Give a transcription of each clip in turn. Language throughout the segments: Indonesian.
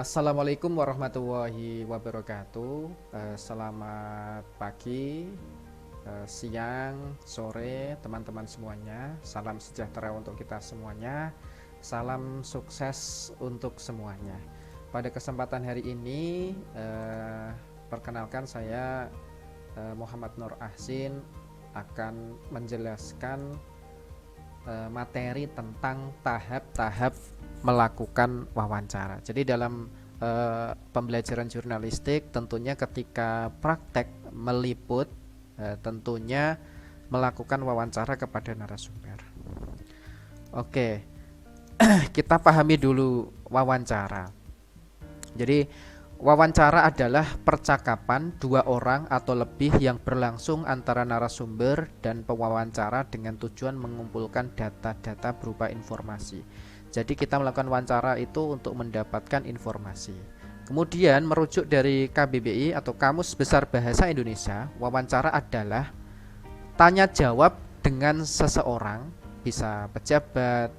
Assalamualaikum warahmatullahi wabarakatuh. Selamat pagi, siang, sore, teman-teman semuanya. Salam sejahtera untuk kita semuanya. Salam sukses untuk semuanya. Pada kesempatan hari ini, perkenalkan saya Muhammad Nur Ahsin akan menjelaskan materi tentang tahap-tahap melakukan wawancara. Jadi dalam pembelajaran jurnalistik tentunya ketika praktek meliput tentunya melakukan wawancara kepada narasumber. Oke, kita pahami dulu wawancara. Jadi wawancara adalah percakapan dua orang atau lebih yang berlangsung antara narasumber dan pewawancara dengan tujuan mengumpulkan data-data berupa informasi. Jadi kita melakukan wawancara itu untuk mendapatkan informasi. Kemudian merujuk dari KBBI atau Kamus Besar Bahasa Indonesia, wawancara adalah tanya jawab dengan seseorang, bisa pejabat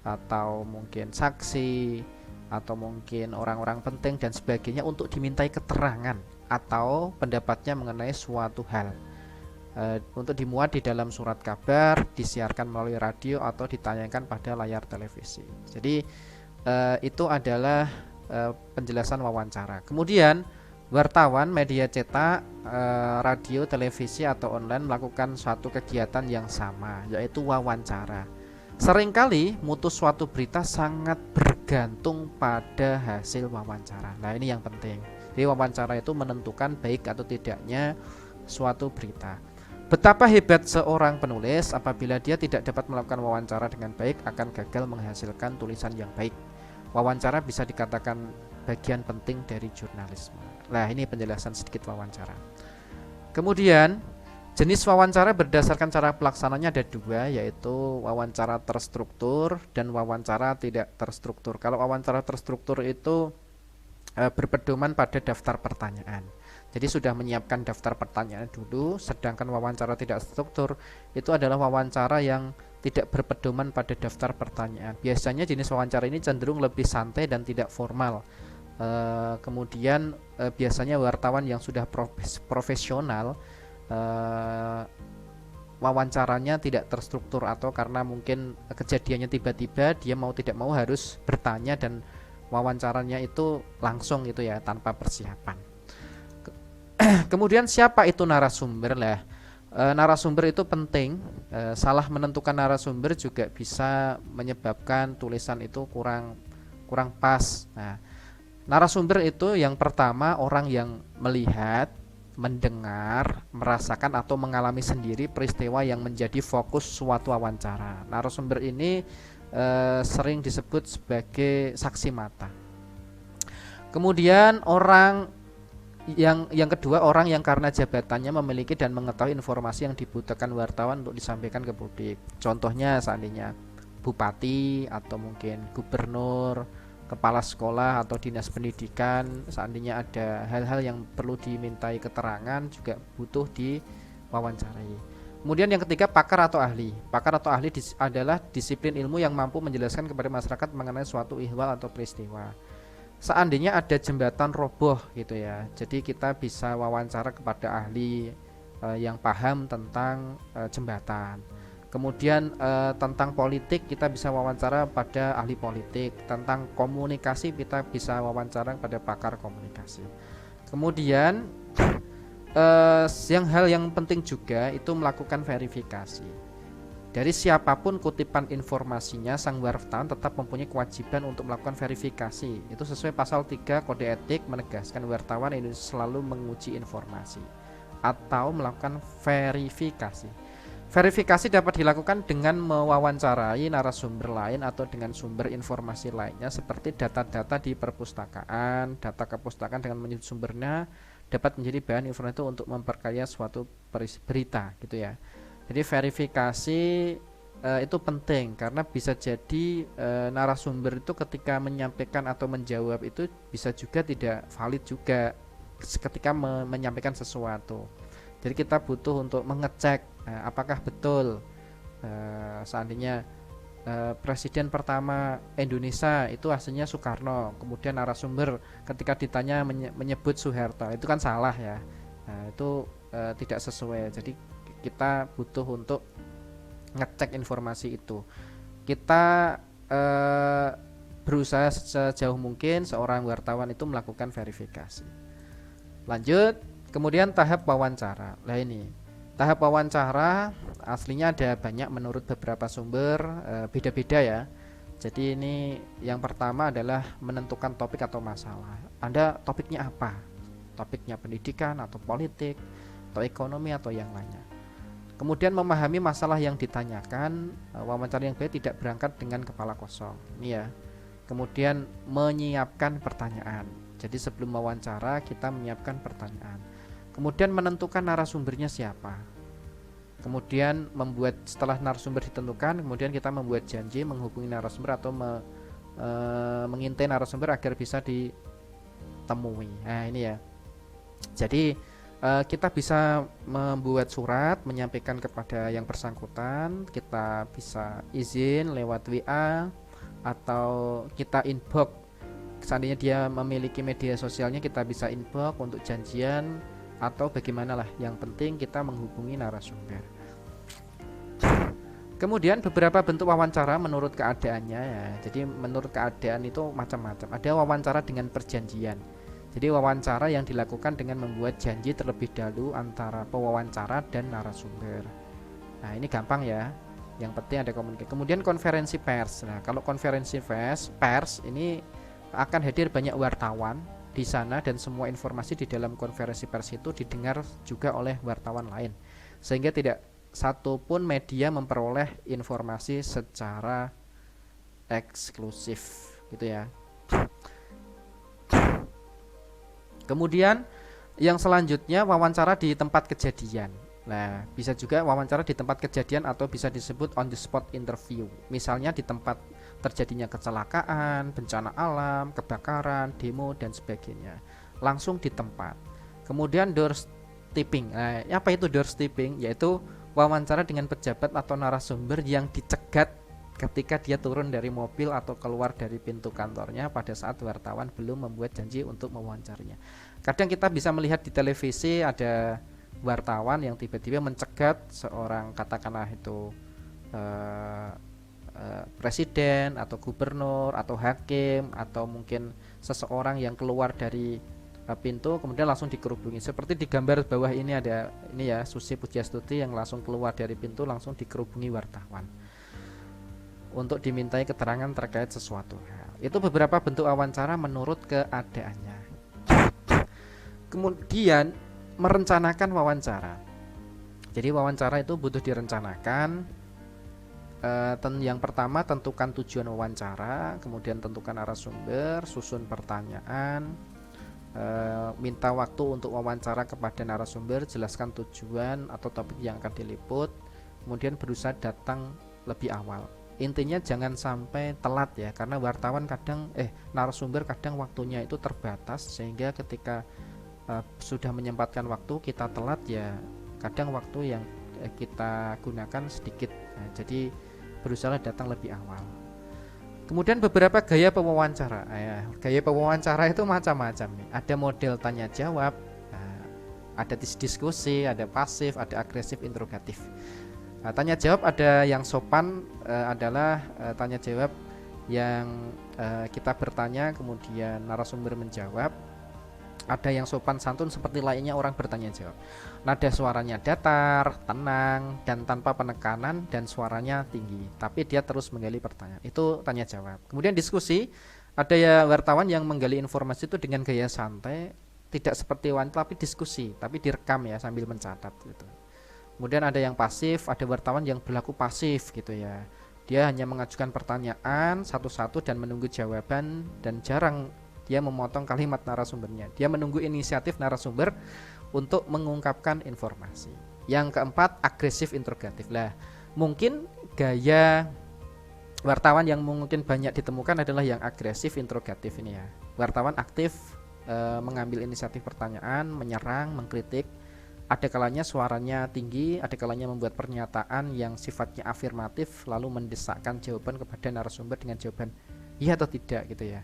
atau mungkin saksi atau mungkin orang-orang penting dan sebagainya untuk dimintai keterangan atau pendapatnya mengenai suatu hal, untuk dimuat di dalam surat kabar, disiarkan melalui radio atau ditayangkan pada layar televisi. Jadi itu adalah penjelasan wawancara. Kemudian wartawan, media cetak, radio, televisi atau online melakukan suatu kegiatan yang sama, yaitu wawancara. Seringkali mutu suatu berita sangat bergantung pada hasil wawancara. Nah, ini yang penting. Jadi wawancara itu menentukan baik atau tidaknya suatu berita. Betapa hebat seorang penulis apabila dia tidak dapat melakukan wawancara dengan baik akan gagal menghasilkan tulisan yang baik. Wawancara bisa dikatakan bagian penting dari jurnalisme. Nah, ini penjelasan sedikit wawancara. Kemudian jenis wawancara berdasarkan cara pelaksananya ada dua, yaitu wawancara terstruktur dan wawancara tidak terstruktur. Kalau wawancara terstruktur itu berpedoman pada daftar pertanyaan. Jadi sudah menyiapkan daftar pertanyaan dulu, sedangkan wawancara tidak struktur itu adalah wawancara yang tidak berpedoman pada daftar pertanyaan. Biasanya jenis wawancara ini cenderung lebih santai dan tidak formal. Kemudian biasanya wartawan yang sudah profesional, wawancaranya tidak terstruktur atau karena mungkin kejadiannya tiba-tiba dia mau tidak mau harus bertanya dan wawancaranya itu langsung gitu ya, tanpa persiapan. Kemudian siapa itu narasumber lah? Narasumber itu penting. Salah menentukan narasumber juga bisa menyebabkan tulisan itu kurang kurang pas. Nah, narasumber itu yang pertama orang yang melihat, mendengar, merasakan atau mengalami sendiri peristiwa yang menjadi fokus suatu wawancara. Narasumber ini sering disebut sebagai saksi mata. Kemudian orang yang kedua, orang yang karena jabatannya memiliki dan mengetahui informasi yang dibutuhkan wartawan untuk disampaikan ke publik. Contohnya seandainya bupati atau mungkin gubernur, kepala sekolah atau dinas pendidikan, seandainya ada hal-hal yang perlu dimintai keterangan juga butuh diwawancarai. Kemudian yang ketiga, pakar atau ahli. Pakar atau ahli adalah disiplin ilmu yang mampu menjelaskan kepada masyarakat mengenai suatu ihwal atau peristiwa. Seandainya ada jembatan roboh gitu ya, jadi kita bisa wawancara kepada ahli yang paham tentang jembatan. Kemudian tentang politik kita bisa wawancara pada ahli politik. Tentang komunikasi kita bisa wawancara pada pakar komunikasi. Kemudian hal yang penting juga itu melakukan verifikasi. Dari siapapun kutipan informasinya, sang wartawan tetap mempunyai kewajiban untuk melakukan verifikasi. Itu sesuai pasal 3 Kode Etik menegaskan wartawan ini selalu menguji informasi atau melakukan verifikasi. Verifikasi dapat dilakukan dengan mewawancarai narasumber lain atau dengan sumber informasi lainnya seperti data-data di perpustakaan. Data kepustakaan dengan menyebut sumbernya dapat menjadi bahan informasi untuk memperkaya suatu berita gitu ya. Jadi verifikasi itu penting karena bisa jadi narasumber itu ketika menyampaikan atau menjawab itu bisa juga tidak valid juga ketika menyampaikan sesuatu. Jadi kita butuh untuk mengecek apakah betul seandainya Presiden pertama Indonesia itu aslinya Soekarno, kemudian narasumber ketika ditanya menyebut Soeharto, itu kan salah ya. Nah, itu tidak sesuai. Jadi kita butuh untuk ngecek informasi itu. Kita berusaha sejauh mungkin seorang wartawan itu melakukan verifikasi. Lanjut, kemudian tahap wawancara. Nah ini tahap wawancara aslinya ada banyak menurut beberapa sumber, beda-beda ya. Jadi ini yang pertama adalah menentukan topik atau masalah. Anda topiknya apa? Topiknya pendidikan atau politik atau ekonomi atau yang lainnya. Kemudian memahami masalah yang ditanyakan. Wawancara yang baik tidak berangkat dengan kepala kosong. Ini ya. Kemudian menyiapkan pertanyaan. Jadi sebelum wawancara kita menyiapkan pertanyaan. Kemudian menentukan narasumbernya siapa. Kemudian setelah narasumber ditentukan, kemudian kita membuat janji menghubungi narasumber atau mengintai narasumber agar bisa ditemui. Nah ini ya. Jadi kita bisa membuat surat menyampaikan kepada yang bersangkutan. Kita bisa izin lewat WA atau kita inbox. Seandainya dia memiliki media sosialnya, kita bisa inbox untuk janjian atau bagaimana lah. Yang penting kita menghubungi narasumber. Kemudian beberapa bentuk wawancara menurut keadaannya ya. Jadi menurut keadaan itu macam-macam. Ada wawancara dengan perjanjian. Jadi wawancara yang dilakukan dengan membuat janji terlebih dahulu antara pewawancara dan narasumber. Nah ini gampang ya. Yang penting ada komunikasi. Kemudian konferensi pers. Nah kalau konferensi pers ini akan hadir banyak wartawan di sana dan semua informasi di dalam konferensi pers itu didengar juga oleh wartawan lain, sehingga tidak satu pun media memperoleh informasi secara eksklusif gitu ya. Kemudian yang selanjutnya wawancara di tempat kejadian. Nah, bisa juga wawancara di tempat kejadian atau bisa disebut on the spot interview. Misalnya di tempat terjadinya kecelakaan, bencana alam, kebakaran, demo dan sebagainya. Langsung di tempat. Kemudian doorstepping. Nah, apa itu doorstepping? Yaitu wawancara dengan pejabat atau narasumber yang dicegat ketika dia turun dari mobil atau keluar dari pintu kantornya pada saat wartawan belum membuat janji untuk mewawancarinya. Kadang kita bisa melihat di televisi ada wartawan yang tiba-tiba mencegat seorang, katakanlah itu presiden atau gubernur atau hakim atau mungkin seseorang yang keluar dari pintu kemudian langsung dikerubungi. Seperti di gambar bawah ini ada ini ya, Susi Pujiastuti yang langsung keluar dari pintu langsung dikerubungi wartawan untuk dimintai keterangan terkait sesuatu hal. Itu beberapa bentuk wawancara menurut keadaannya. Kemudian merencanakan wawancara. Jadi wawancara itu butuh direncanakan. Yang pertama tentukan tujuan wawancara, kemudian tentukan narasumber, susun pertanyaan, minta waktu untuk wawancara kepada narasumber, jelaskan tujuan atau topik yang akan diliput, kemudian berusaha datang lebih awal. Intinya jangan sampai telat ya, karena wartawan kadang narasumber kadang waktunya itu terbatas, sehingga ketika sudah menyempatkan waktu kita telat ya kadang waktu yang kita gunakan sedikit. Nah, jadi berusaha datang lebih awal. Kemudian beberapa gaya pewawancara. Gaya pewawancara itu macam-macam nih. Ada model tanya jawab, ada diskusi, ada pasif, ada agresif, interrogatif. Tanya jawab ada yang sopan, adalah tanya jawab yang kita bertanya kemudian narasumber menjawab. Ada yang sopan santun seperti layaknya orang bertanya jawab. Nada suaranya datar, tenang, dan tanpa penekanan, dan suaranya tinggi, tapi dia terus menggali pertanyaan. Itu tanya jawab. Kemudian diskusi, ada ya wartawan yang menggali informasi itu dengan gaya santai, tidak seperti wawancara tapi diskusi, tapi direkam ya sambil mencatat gitu. Kemudian ada yang pasif, ada wartawan yang berlaku pasif gitu ya. Dia hanya mengajukan pertanyaan satu-satu dan menunggu jawaban, dan jarang dia memotong kalimat narasumbernya. Dia menunggu inisiatif narasumber untuk mengungkapkan informasi. Yang keempat, agresif interrogatif. Lah, mungkin gaya wartawan yang mungkin banyak ditemukan adalah yang agresif interrogatif ini ya. Wartawan aktif mengambil inisiatif pertanyaan, menyerang, mengkritik, Ada kalanya suaranya tinggi, ada kalanya membuat pernyataan yang sifatnya afirmatif lalu mendesakkan jawaban kepada narasumber dengan jawaban iya atau tidak gitu ya,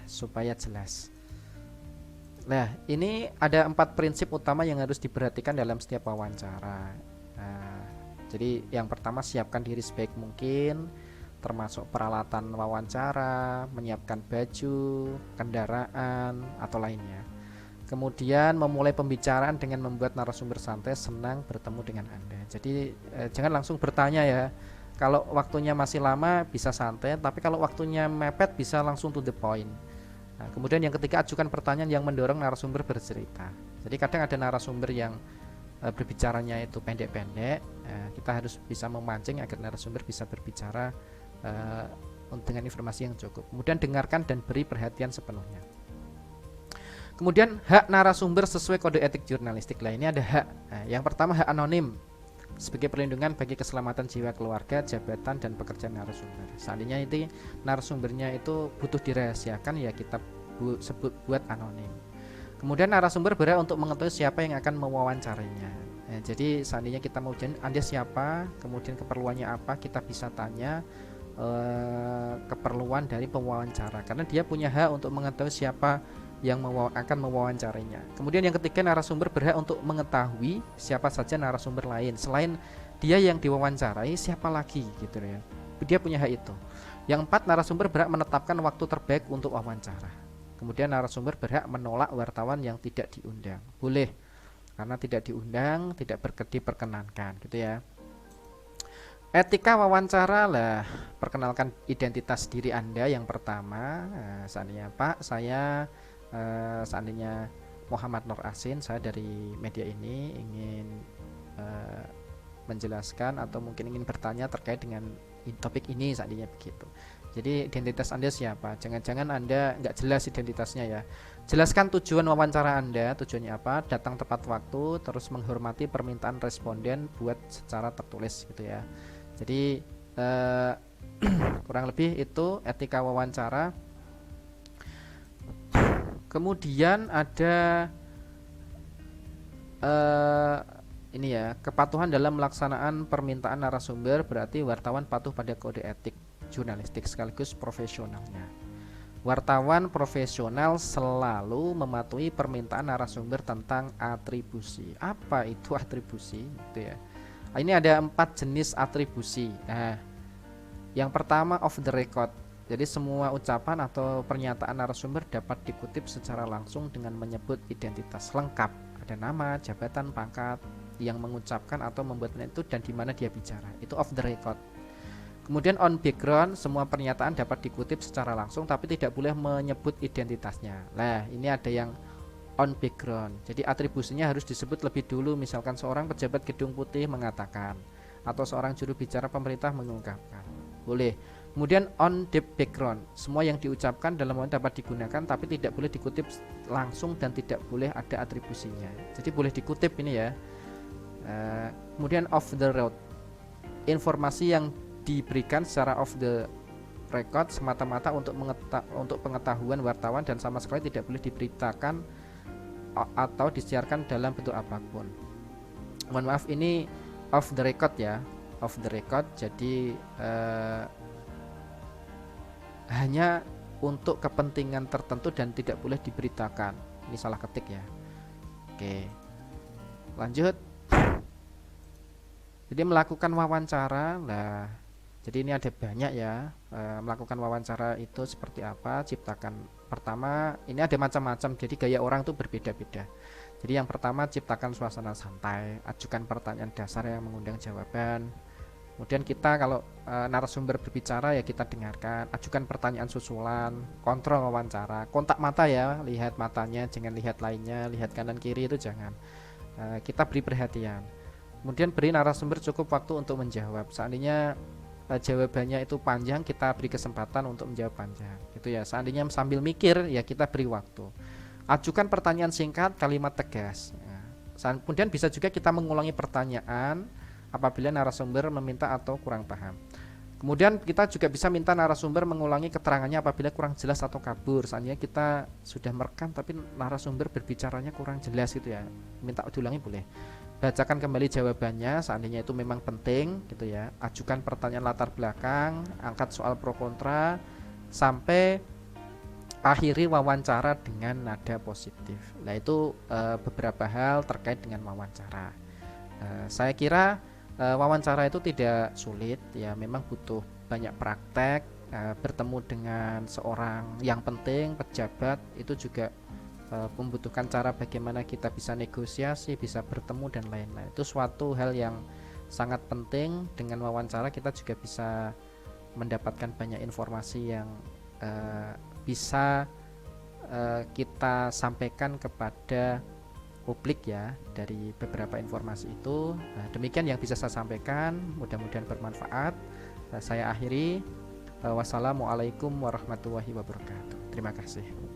supaya jelas. Nah, ini ada 4 prinsip utama yang harus diperhatikan dalam setiap wawancara. Jadi yang pertama, siapkan diri sebaik mungkin, termasuk peralatan wawancara, menyiapkan baju, kendaraan, atau lainnya. Kemudian memulai pembicaraan dengan membuat narasumber santai, senang bertemu dengan Anda. Jadi jangan langsung bertanya ya. Kalau waktunya masih lama bisa santai, tapi kalau waktunya mepet bisa langsung to the point. Nah, kemudian yang ketiga, ajukan pertanyaan yang mendorong narasumber bercerita. Jadi kadang ada narasumber yang berbicaranya itu pendek-pendek, kita harus bisa memancing agar narasumber bisa berbicara dengan informasi yang cukup. Kemudian dengarkan dan beri perhatian sepenuhnya. Kemudian hak narasumber sesuai kode etik jurnalistik. Lah, ini ada hak. Yang pertama, hak anonim sebagai perlindungan bagi keselamatan jiwa keluarga, jabatan, dan pekerjaan narasumber. Seandainya itu narasumbernya itu butuh dirahasiakan, ya kita sebut buat anonim. Kemudian narasumber berhak untuk mengetahui siapa yang akan mewawancarinya. Jadi seandainya kita mau janji Anda siapa, kemudian keperluannya apa, kita bisa tanya keperluan dari pewawancara, karena dia punya hak untuk mengetahui siapa yang akan mewawancarinya. Kemudian yang ketiga, narasumber berhak untuk mengetahui siapa saja narasumber lain selain dia yang diwawancarai, siapa lagi gitu ya. Dia punya hak itu. Yang empat, narasumber berhak menetapkan waktu terbaik untuk wawancara. Kemudian narasumber berhak menolak wartawan yang tidak diundang. Boleh, karena tidak diundang, tidak diperkenankan gitu ya. Etika wawancara lah, perkenalkan identitas diri Anda yang pertama. Seandainya Pak, saya seandainya Muhammad Nur Asin, saya dari media ini ingin menjelaskan atau mungkin ingin bertanya terkait dengan topik ini, seandainya begitu. Jadi identitas Anda siapa? Jangan-jangan Anda nggak jelas identitasnya ya. Jelaskan tujuan wawancara Anda, tujuannya apa, datang tepat waktu, terus menghormati permintaan responden buat secara tertulis gitu ya. Jadi kurang lebih itu etika wawancara. Kemudian ada ini ya, kepatuhan dalam melaksanakan permintaan narasumber, berarti wartawan patuh pada kode etik jurnalistik sekaligus profesionalnya. Wartawan profesional selalu mematuhi permintaan narasumber tentang atribusi. Apa itu atribusi? Gitu ya. Ini ada 4 jenis atribusi. Nah, yang pertama off the record. Jadi semua ucapan atau pernyataan narasumber dapat dikutip secara langsung dengan menyebut identitas lengkap, ada nama, jabatan, pangkat yang mengucapkan atau membuat itu dan di mana dia bicara. Itu off the record. Kemudian on background, semua pernyataan dapat dikutip secara langsung tapi tidak boleh menyebut identitasnya. Nah, ini ada yang on background. Jadi atribusinya harus disebut lebih dulu, misalkan seorang pejabat Gedung Putih mengatakan atau seorang juru bicara pemerintah mengungkapkan. Boleh. Kemudian on deep background, semua yang diucapkan dalam momen dapat digunakan tapi tidak boleh dikutip langsung dan tidak boleh ada atribusinya. Jadi boleh dikutip ini ya. Kemudian off the road, informasi yang diberikan secara off the record semata-mata untuk pengetahuan wartawan dan sama sekali tidak boleh diberitakan atau disiarkan dalam bentuk apapun. Mohon maaf, ini off the record ya, off the record. Jadi hanya untuk kepentingan tertentu dan tidak boleh diberitakan. Ini salah ketik ya. Oke, lanjut. Jadi melakukan wawancara lah. Jadi ini ada banyak ya. Melakukan wawancara itu seperti apa? Ciptakan, pertama ini ada macam-macam. Jadi gaya orang tuh berbeda-beda. Jadi yang pertama, ciptakan suasana santai, ajukan pertanyaan dasar yang mengundang jawaban. Kemudian kita kalau narasumber berbicara ya kita dengarkan, ajukan pertanyaan susulan, kontrol wawancara, kontak mata ya, lihat matanya, jangan lihat lainnya, lihat kanan kiri itu jangan. Kita beri perhatian. Kemudian beri narasumber cukup waktu untuk menjawab. Seandainya jawabannya itu panjang, kita beri kesempatan untuk menjawab panjang. Gitu ya. Seandainya sambil mikir ya kita beri waktu. Ajukan pertanyaan singkat, kalimat tegas. Kemudian bisa juga kita mengulangi pertanyaan apabila narasumber meminta atau kurang paham. Kemudian kita juga bisa minta narasumber mengulangi keterangannya apabila kurang jelas atau kabur. Seandainya kita sudah merekam tapi narasumber berbicaranya kurang jelas gitu ya, minta diulangi boleh. Bacakan kembali jawabannya seandainya itu memang penting gitu ya. Ajukan pertanyaan latar belakang, angkat soal pro kontra, sampai akhiri wawancara dengan nada positif. Nah itu beberapa hal terkait dengan wawancara. Saya kira wawancara itu tidak sulit ya, memang butuh banyak praktek. Bertemu dengan seorang yang penting, pejabat, itu juga membutuhkan cara bagaimana kita bisa negosiasi, bisa bertemu dan lain-lain. Itu suatu hal yang sangat penting. Dengan wawancara kita juga bisa mendapatkan banyak informasi yang bisa kita sampaikan kepada publik ya dari beberapa informasi itu. Demikian yang bisa saya sampaikan, mudah-mudahan bermanfaat. Saya akhiri. Wassalamualaikum warahmatullahi wabarakatuh. Terima kasih.